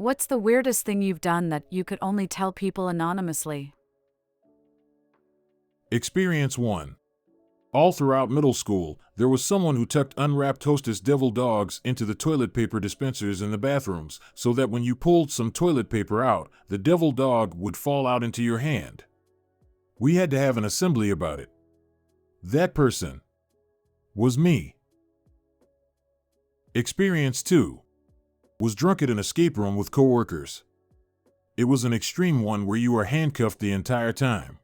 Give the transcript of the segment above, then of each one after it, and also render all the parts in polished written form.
What's the weirdest thing you've done that you could only tell people anonymously? Experience 1. All throughout middle school, there was someone who tucked unwrapped Hostess devil dogs into the toilet paper dispensers in the bathrooms so that when you pulled some toilet paper out, the devil dog would fall out into your hand. We had to have an assembly about it. That person was me. Experience 2. Was drunk at an escape room with coworkers. It was an extreme one where you were handcuffed the entire time.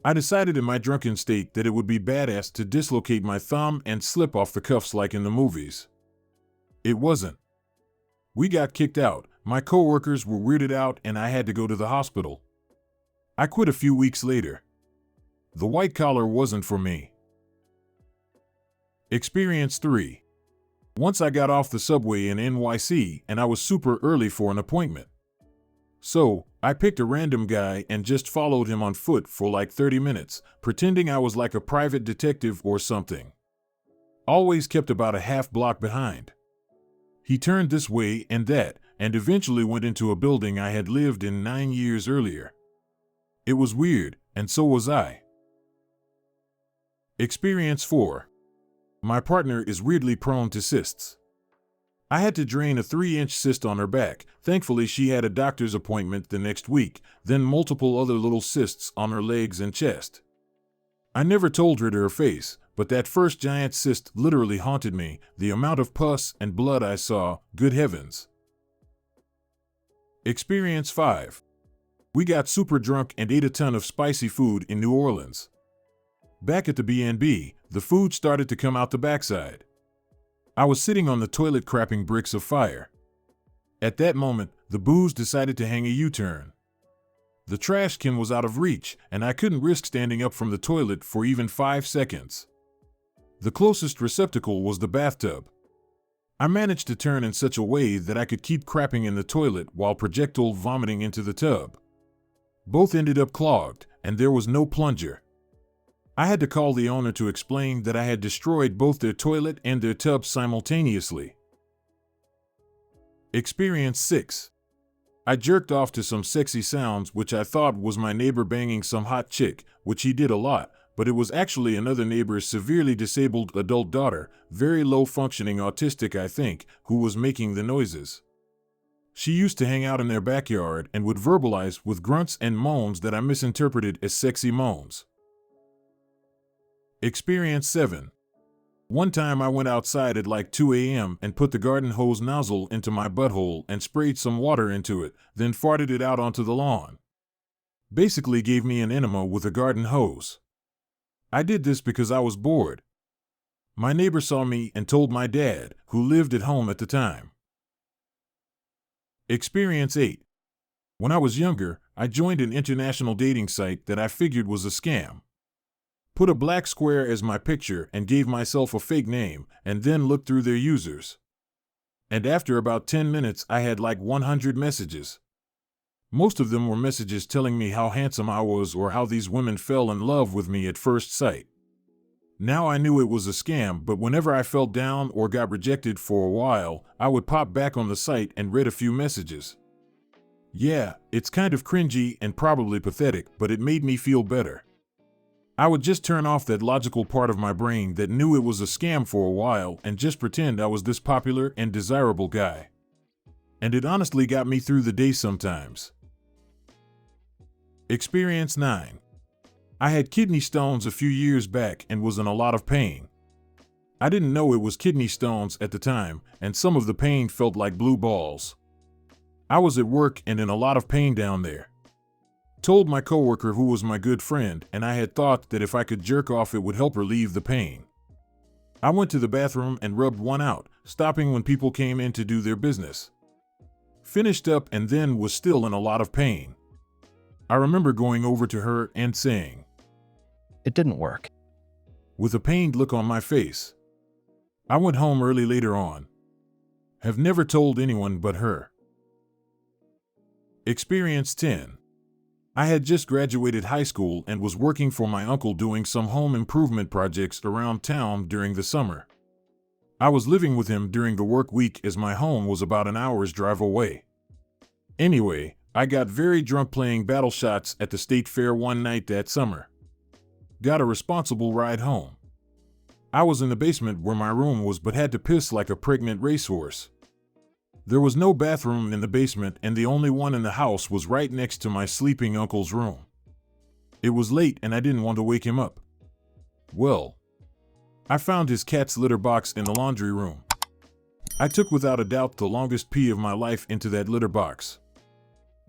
I decided in my drunken state that it would be badass to dislocate my thumb and slip off the cuffs like in the movies. It wasn't. We got kicked out, my coworkers were weirded out, and I had to go to the hospital. I quit a few weeks later. The white collar wasn't for me. Experience 3. Once I got off the subway in NYC and I was super early for an appointment. So, I picked a random guy and just followed him on foot for like 30 minutes, pretending I was like a private detective or something. Always kept about a half block behind. He turned this way and that, and eventually went into a building I had lived in 9 years earlier. It was weird, and so was I. Experience 4. My partner is weirdly prone to cysts. I had to drain a 3-inch cyst on her back. Thankfully, she had a doctor's appointment the next week, then multiple other little cysts on her legs and chest. I never told her to her face, but that first giant cyst literally haunted me. The amount of pus and blood I saw, good heavens. Experience 5. We got super drunk and ate a ton of spicy food in New Orleans. Back at the B&B, the food started to come out the backside. I was sitting on the toilet crapping bricks of fire. At that moment, the booze decided to hang a U-turn. The trash can was out of reach, and I couldn't risk standing up from the toilet for even 5 seconds. The closest receptacle was the bathtub. I managed to turn in such a way that I could keep crapping in the toilet while projectile vomiting into the tub. Both ended up clogged, and there was no plunger. I had to call the owner to explain that I had destroyed both their toilet and their tub simultaneously. Experience 6. I jerked off to some sexy sounds which I thought was my neighbor banging some hot chick, which he did a lot, but it was actually another neighbor's severely disabled adult daughter, very low-functioning autistic I think, who was making the noises. She used to hang out in their backyard and would verbalize with grunts and moans that I misinterpreted as sexy moans. Experience 7. One time I went outside at like 2 a.m. and put the garden hose nozzle into my butthole and sprayed some water into it, then farted it out onto the lawn. Basically gave me an enema with a garden hose. I did this because I was bored. My neighbor saw me and told my dad, who lived at home at the time. Experience 8. When I was younger, I joined an international dating site that I figured was a scam. Put a black square as my picture and gave myself a fake name, and then looked through their users. And after about 10 minutes, I had like 100 messages. Most of them were messages telling me how handsome I was or how these women fell in love with me at first sight. Now I knew it was a scam, but whenever I felt down or got rejected for a while, I would pop back on the site and read a few messages. Yeah, it's kind of cringy and probably pathetic, but it made me feel better. I would just turn off that logical part of my brain that knew it was a scam for a while and just pretend I was this popular and desirable guy. And it honestly got me through the day sometimes. Experience 9. I had kidney stones a few years back and was in a lot of pain. I didn't know it was kidney stones at the time, and some of the pain felt like blue balls. I was at work and in a lot of pain down there. Told my coworker who was my good friend, and I had thought that if I could jerk off it would help relieve the pain. I went to the bathroom and rubbed one out, stopping when people came in to do their business. Finished up and then was still in a lot of pain. I remember going over to her and saying, "It didn't work," with a pained look on my face. I went home early later on. Have never told anyone but her. Experience 10. I had just graduated high school and was working for my uncle doing some home improvement projects around town during the summer. I was living with him during the work week as my home was about an hour's drive away. Anyway, I got very drunk playing battle shots at the state fair one night that summer. Got a responsible ride home. I was in the basement where my room was but had to piss like a pregnant racehorse. There was no bathroom in the basement and the only one in the house was right next to my sleeping uncle's room. It was late and I didn't want to wake him up. Well, I found his cat's litter box in the laundry room. I took without a doubt the longest pee of my life into that litter box.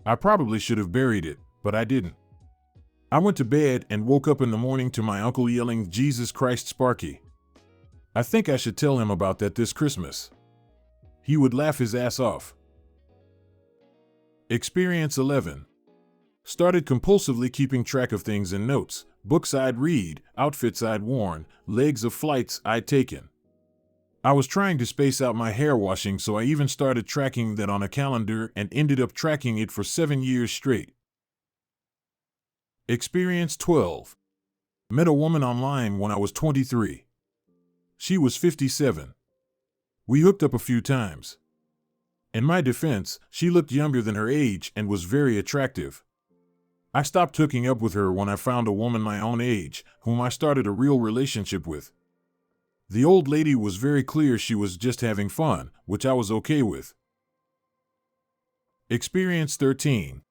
I probably should have buried it, but I didn't. I went to bed and woke up in the morning to my uncle yelling, "Jesus Christ, Sparky." I think I should tell him about that this Christmas. He would laugh his ass off. Experience 11. Started compulsively keeping track of things in notes, books I'd read, outfits I'd worn, legs of flights I'd taken. I was trying to space out my hair washing, so I even started tracking that on a calendar and ended up tracking it for 7 years straight. Experience 12. Met a woman online when I was 23. She was 57. We hooked up a few times. In my defense, she looked younger than her age and was very attractive. I stopped hooking up with her when I found a woman my own age, whom I started a real relationship with. The old lady was very clear she was just having fun, which I was okay with. Experience 13.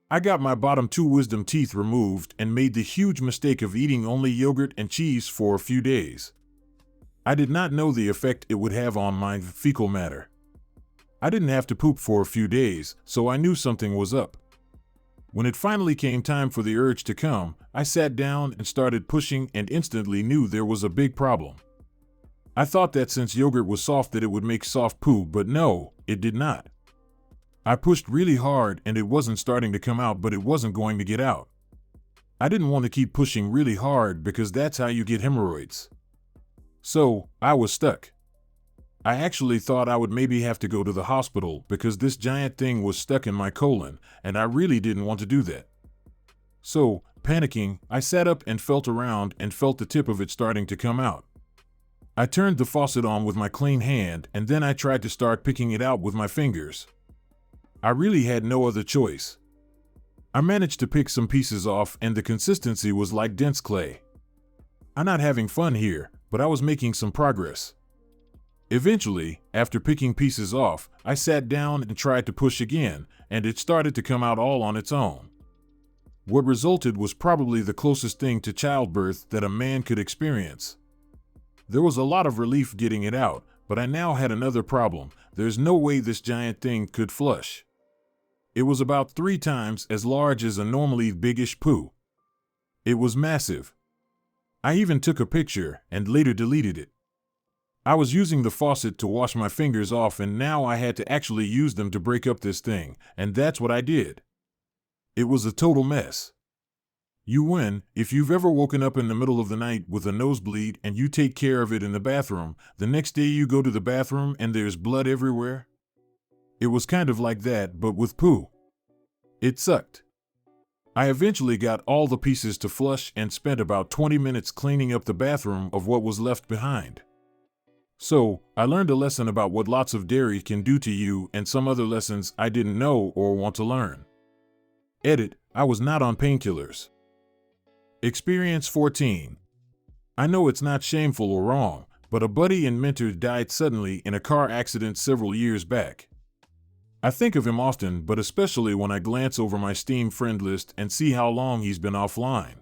I got my bottom 2 wisdom teeth removed and made the huge mistake of eating only yogurt and cheese for a few days. I did not know the effect it would have on my fecal matter. I didn't have to poop for a few days, so I knew something was up. When it finally came time for the urge to come, I sat down and started pushing and instantly knew there was a big problem. I thought that since yogurt was soft that it would make soft poo, but no, it did not. I pushed really hard and it wasn't starting to come out, but it wasn't going to get out. I didn't want to keep pushing really hard because that's how you get hemorrhoids. So, I was stuck. I actually thought I would maybe have to go to the hospital because this giant thing was stuck in my colon, and I really didn't want to do that. So, panicking, I sat up and felt around and felt the tip of it starting to come out. I turned the faucet on with my clean hand and then I tried to start picking it out with my fingers. I really had no other choice. I managed to pick some pieces off and the consistency was like dense clay. I'm not having fun here, but I was making some progress. Eventually, after picking pieces off, I sat down and tried to push again, and it started to come out all on its own. What resulted was probably the closest thing to childbirth that a man could experience. There was a lot of relief getting it out, but I now had another problem. There's no way this giant thing could flush. It was about 3 times as large as a normally biggish poo. It was massive. I even took a picture and later deleted it. I was using the faucet to wash my fingers off and now I had to actually use them to break up this thing, and that's what I did. It was a total mess. You win if you've ever woken up in the middle of the night with a nosebleed and you take care of it in the bathroom. The next day you go to the bathroom and there's blood everywhere. It was kind of like that, but with poo. It sucked. I eventually got all the pieces to flush and spent about 20 minutes cleaning up the bathroom of what was left behind. So, I learned a lesson about what lots of dairy can do to you and some other lessons I didn't know or want to learn. Edit, I was not on painkillers. Experience 14. I know it's not shameful or wrong, but a buddy and mentor died suddenly in a car accident several years back. I think of him often, but especially when I glance over my Steam friend list and see how long he's been offline.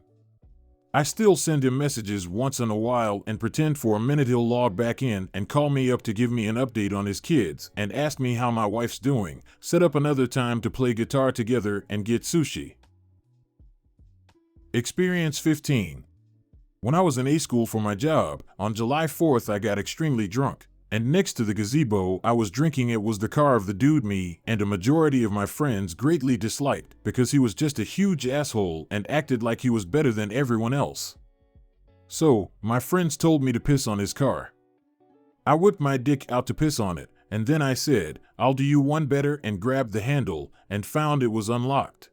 I still send him messages once in a while and pretend for a minute he'll log back in and call me up to give me an update on his kids and ask me how my wife's doing, set up another time to play guitar together and get sushi. Experience 15. When I was in A school for my job, on July 4th I got extremely drunk, and next to the gazebo I was drinking it was the car of the dude me and a majority of my friends greatly disliked because he was just a huge asshole and acted like he was better than everyone else. So, my friends told me to piss on his car. I whipped my dick out to piss on it, and then I said, "I'll do you one better," and grabbed the handle and found it was unlocked.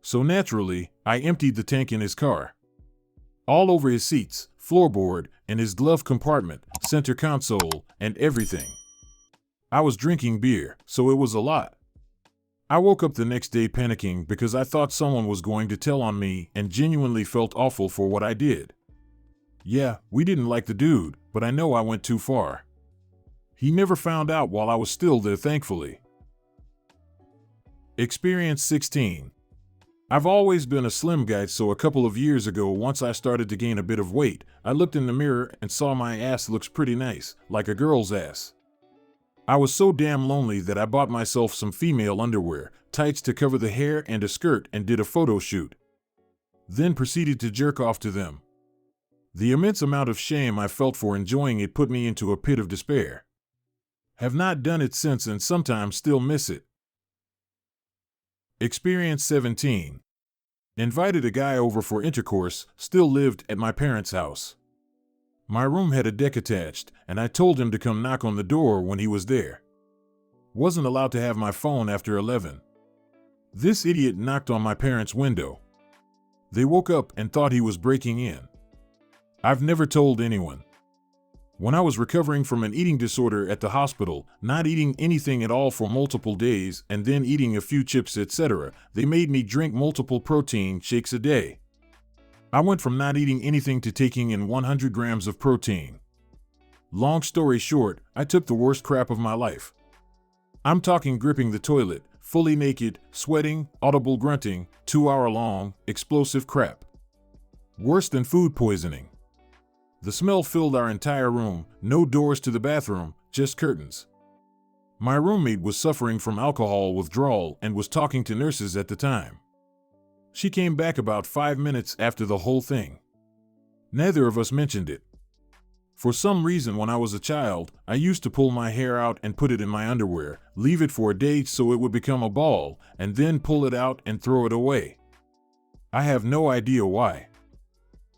So naturally, I emptied the tank in his car. All over his seats, floorboard, in his glove compartment, center console, and everything. I was drinking beer, so it was a lot. I woke up the next day panicking because I thought someone was going to tell on me and genuinely felt awful for what I did. Yeah, we didn't like the dude, but I know I went too far. He never found out while I was still there, thankfully. Experience 16. I've always been a slim guy, so a couple of years ago, once I started to gain a bit of weight, I looked in the mirror and saw my ass looks pretty nice, like a girl's ass. I was so damn lonely that I bought myself some female underwear, tights to cover the hair, and a skirt, and did a photo shoot. Then proceeded to jerk off to them. The immense amount of shame I felt for enjoying it put me into a pit of despair. Have not done it since and sometimes still miss it. Experience 17. Invited a guy over for intercourse, still lived at my parents' house. My room had a deck attached, and I told him to come knock on the door when he was there. Wasn't allowed to have my phone after 11. This idiot knocked on my parents' window. They woke up and thought he was breaking in. I've never told anyone. When I was recovering from an eating disorder at the hospital, not eating anything at all for multiple days and then eating a few chips, etc., they made me drink multiple protein shakes a day. I went from not eating anything to taking in 100 grams of protein. Long story short, I took the worst crap of my life. I'm talking gripping the toilet, fully naked, sweating, audible grunting, 2-hour-long, explosive crap. Worse than food poisoning. The smell filled our entire room, no doors to the bathroom, just curtains. My roommate was suffering from alcohol withdrawal and was talking to nurses at the time. She came back about 5 minutes after the whole thing. Neither of us mentioned it. For some reason, when I was a child, I used to pull my hair out and put it in my underwear, leave it for a day so it would become a ball, and then pull it out and throw it away. I have no idea why.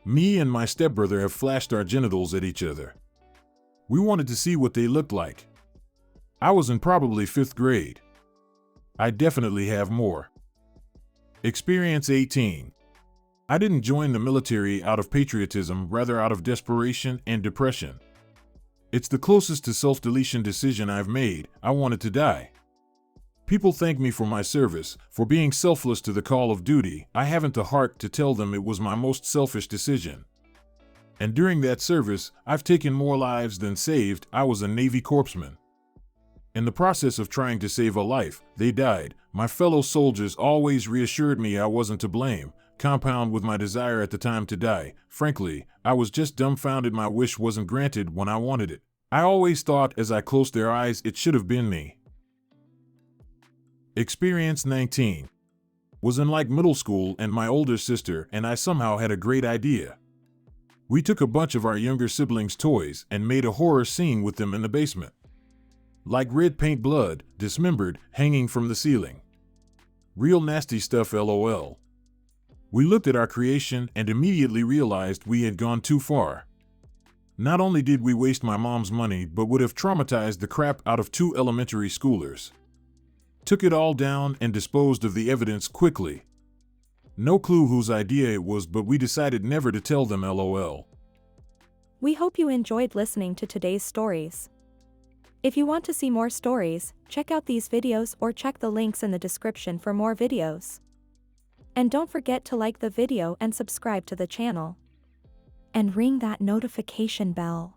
Me and my stepbrother have flashed our genitals at each other. We wanted to see what they looked like. I was in probably 5th grade. I definitely have more. Experience 18. I didn't join the military out of patriotism, rather out of desperation and depression. It's the closest to self-deletion decision I've made. I wanted to die. People thank me for my service, for being selfless to the call of duty. I haven't the heart to tell them it was my most selfish decision. And during that service, I've taken more lives than saved. I was a Navy corpsman. In the process of trying to save a life, they died. My fellow soldiers always reassured me I wasn't to blame. Compound with my desire at the time to die. Frankly, I was just dumbfounded my wish wasn't granted when I wanted it. I always thought as I closed their eyes it should have been me. Experience 19. Was in like middle school and my older sister and I somehow had a great idea. We took a bunch of our younger siblings' toys and made a horror scene with them in the basement. Like red paint blood, dismembered, hanging from the ceiling. Real nasty stuff, LOL. We looked at our creation and immediately realized we had gone too far. Not only did we waste my mom's money, but would have traumatized the crap out of 2 elementary schoolers. Took it all down and disposed of the evidence quickly. No clue whose idea it was, but we decided never to tell them, LOL. We hope you enjoyed listening to today's stories. If you want to see more stories, check out these videos or check the links in the description for more videos. And don't forget to like the video and subscribe to the channel. And ring that notification bell.